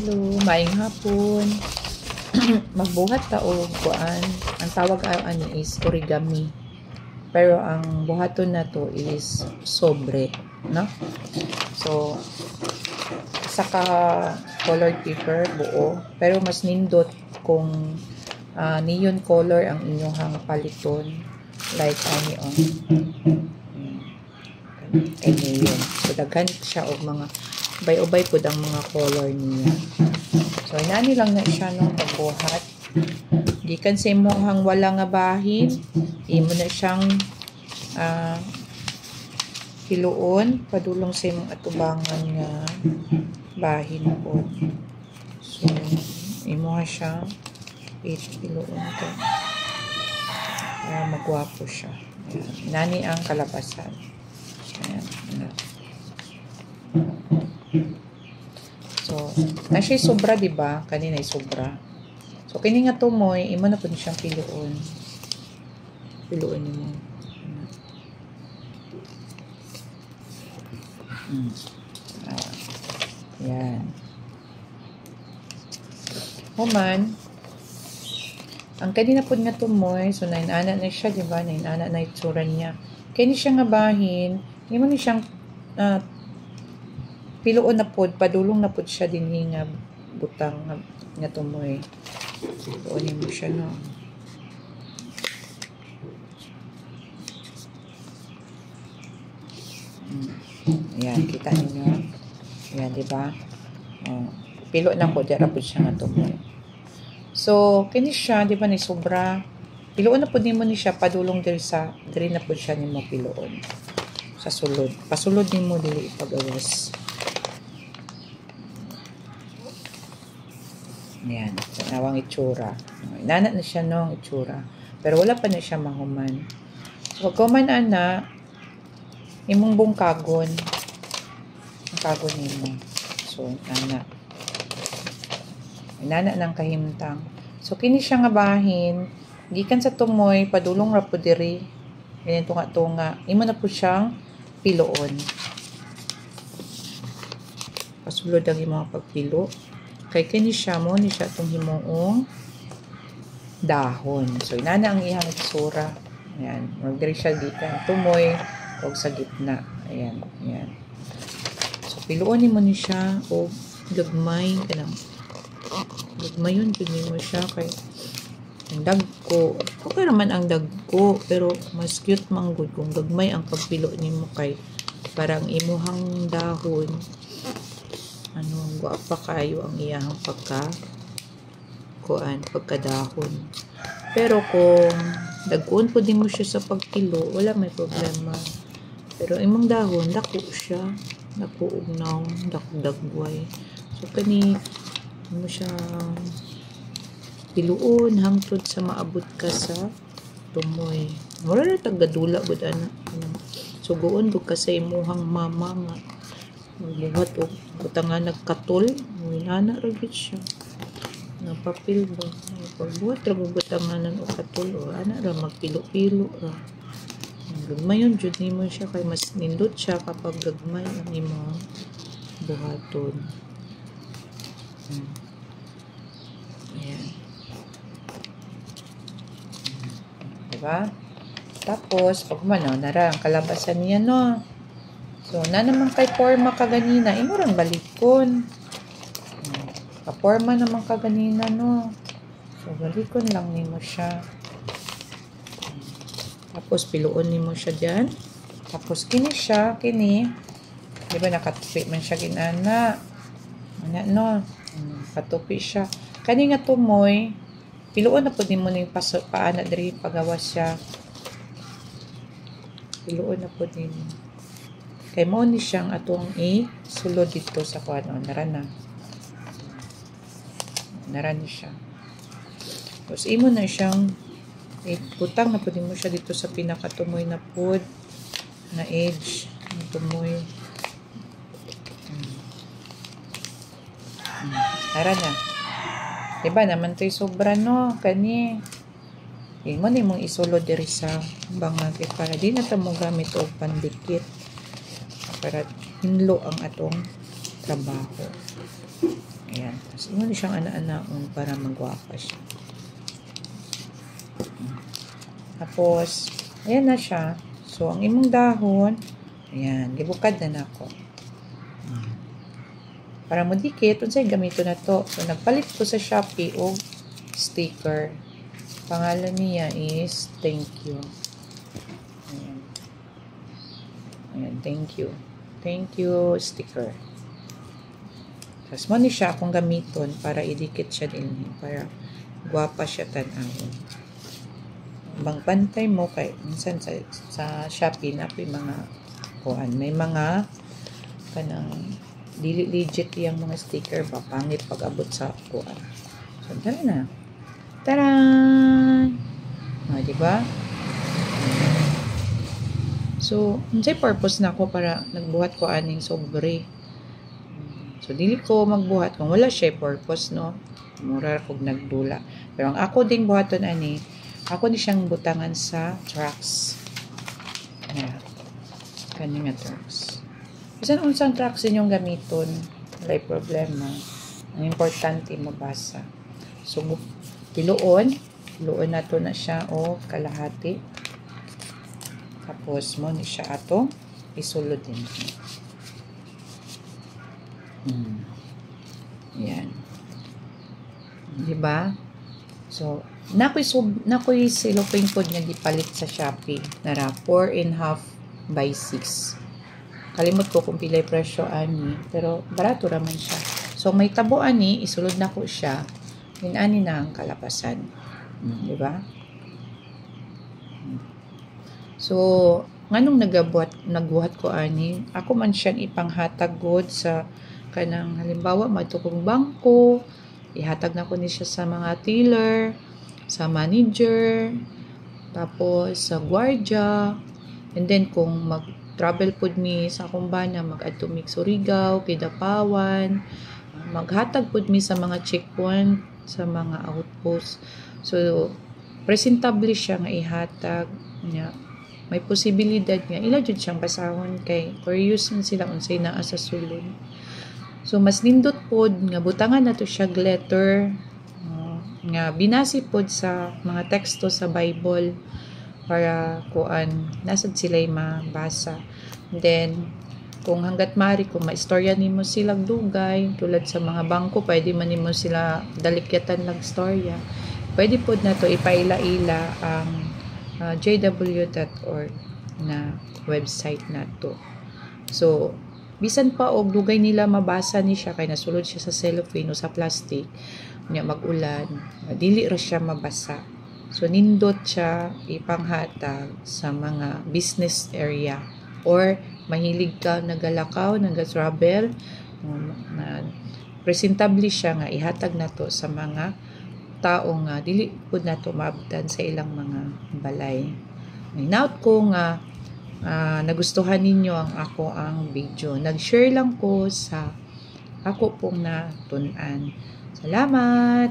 Hello, maayong hapon. Magbuhat ta og kuan. Ang tawag ani is origami. Pero ang buhaton na to is sobre, no? So, isa ka colored paper buo, pero mas nindot kung neon color ang inyong paliton, like ani on. Ay neon. So daghan siya og mga ubay-ubay pud ang mga color niya. So inani lang na siya nung pagbuhat. Gikan sa imong wala nga bahin, imo na siyang hiluon padulong sa imong atubangan nga bahin po. So imo siya hiluon to para magwapo siya. Ayan. Inani ang kalabasan. Ayan. So, na siya sobra, diba? Kanina ay sobra. So, kini nga tumoy, imo na po siyang piluon. Piluon mo. Yan. Human, ang kanina po nga tumoy, so nainana na siya, diba? Nainana na itsura niya. Kini siya nga bahin, imo ni siyang piluon na pod, padulong na pod siya din nga butang nga tumoy. Piluonin mo siya, no? Ayan, kita niyo. Ayan, diba? Pilo na pod, dara pod siya nga tumoy. So, kini siya, diba, ni sobra. Piluon na pod nimo ni siya, padulong diri na pod siya nimo piluon. Sa sulod. Pasulod nimo dili ipagawas. Ayan, nawang itsura. Inanat na siya nung itsura. Pero wala pa na siya mahuman. So, pagkuman na, imong bungkagon. Bungkagon nimo. So, inana ng kahimtang. So, kini siya nga bahin. Gikan sa tumoy, padulong ra po diri. Ganyan tunga-tunga. Imo na po siyang piloon. Pasulod ang imong pagpilo. Kay kini siya mo ni siya itong himuong dahon. So, inana ang ihang itsura. Ayan. Magdiri siya gikan tumoy o sa gitna. Ayan. Ayan. So, piluonin mo ni siya o gagmay. Gagmay yun. Gagmay mo siya kay ang dagko. Okay naman ang dagko. Pero mas cute manggod kung gagmay ang pagpilo ni mo kay parang imuhang dahon. Guapa kayo ang iyang pagkadahon. Pero kung dagkuon po din mo siya sa pagkilo, wala may problema. Pero imong dahon, dako siya. Dako ugnaw, dagway. So, kani mo siya piluon hangtod sa maabot ka sa tumoy. Mura na tagadula gud ana. Suguon bug ka sa imuhang mama nga. Magbuhat o butangan nagkatol. Minana ragit siya. Napapil ba? Pagbuhat ragit butanganan o katol. O ana ra magpilo-pilo ra. Gagmay yun. Jud nimo siya kay mas nindot siya kapag gagmay ang imong buhaton. Ayan. Diba? Tapos, pag nara ang kalabasan niya, no? So, na naman kay forma kaganina, imurang balikon. Kaporma naman kaganina, no? So, balikon lang nimo siya. Tapos, piluon nimo siya dyan. Tapos, kini siya, di ba nakatupi man siya ginana? Ano, no? Katupi siya. Kani nga tumoy, piluon na po nimo na yung paana diri pagawas siya. Piluon na po nimo. Kay mo ni siyang atong sulod dito sa kuano. Narana siya. Tapos imo na siyang putang na po mo siya dito sa pinakatumoy na pod na edge ng tumoy. Narana. Diba naman to'y sobra, no? Kani. Imo na mong isulod diri sa bangag para di na ta mo gamit og pandikit. Para hinlo ang atong trabaho. Ayan. So, imo siyang ana-anaon para magwapa siya. Tapos, ayan na siya. So, ang imong dahon, ayan, gibukad na nako. Para mo dikit, unsay gamito na to. So, nagpalit ko sa Shopee og sticker. Pangalan niya is Thank You. Ayan. Ayan, thank you. Thank you sticker. Tapos mo ni siya akong gamiton para idikit siya din. Para gwapa siya tanawon. Bang pantay mo kay minsan sa Shopee na may mga kanang dili legit yung mga sticker ba pangit pag abot sa kuan. So dala na. Taran! Di ba? So, unsay purpose na ako para nagbuhat ko aning sobre. So dili ko magbuhat kung wala siya purpose, no. Mura kog nagdula. Pero ang ako ding buhaton ani, ako ni siyang butangan sa tracks. Yeah. Kani nga tracks. Bisan unsang tracks inyong gamiton, walay problema. Ang importante mabasa. So piluon nato na siya o kalahati. Tapos mo ni siya ato isulod din. Yan. Diba? So, nakoy cellophane pod nga gipalit sa Shopee nara 4.5 by 6. Kalimot ko kung pilay presyo ani, pero barato raman siya. So may tabo ani, isulod na ko siya. Ani na ang kalapasan. Di ba? So, nganong nagbuhat ko ani, ako man siyang ipanghatag god sa kanang halimbawa matukong bangko, ihatag na ko ni siya sa mga teller, sa manager, tapos sa gwardiya, and then kung mag-travel pod mi sa akong bana, mag-adto mi Surigao, Kidapawan, maghatag pod mi sa mga checkpoint, sa mga outpost. So, presentable siya nga ihatag niya. May posibilidad nga ila jud siyang basahon kay curious man sila unsay naa sa sulod. So mas nindot pod nga butangan nato siya letter nga binasi pod sa mga teksto sa Bible para kuan nasad sila'y mabasa. Then kung hanggat mari kung maistorya nimo silang dugay tulad sa mga bangko pwede man nimo sila dalikyatan lang storya. Pwede pod nato ipaila-ila ang jw.org na website nato. So bisan pa og dugay nila mabasa ni siya kay nasulod siya sa cellophane o sa plastic nya mag-ulan, dili ra siya mabasa. So nindot siya ipanghatag sa mga business area or mahilig ka nagalakaw, nagatravel, na presentable siya nga ihatag nato sa mga tao nga dili pud nato maabtan sa ilang mga balay. Hinaut ko nga nagustuhan ninyo ang video. Nag-share lang ko sa ako pong natun-an. Salamat!